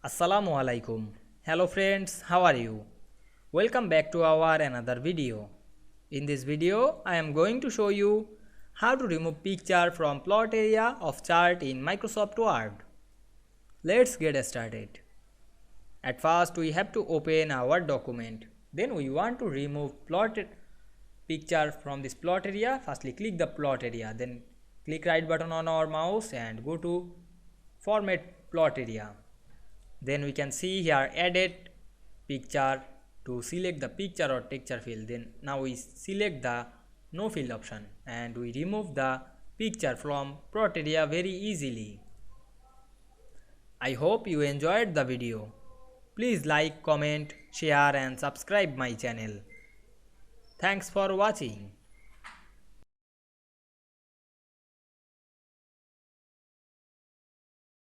Assalamu Walaikum. Hello friends, how are you? Welcome back to our another video. In this video, I am going to show you how to remove picture from plot area of chart in Microsoft Word. Let's get started. At first, we have to open our document. Then we want to remove plot picture from this plot area. Firstly, click the plot area. Then click right button on our mouse and go to format plot area. Then we can see here edit picture to select the picture or texture field. Then now we select the no field option and we remove the picture from plot area very easily. I hope you enjoyed the video. Please like, comment, share and subscribe my channel. Thanks for watching.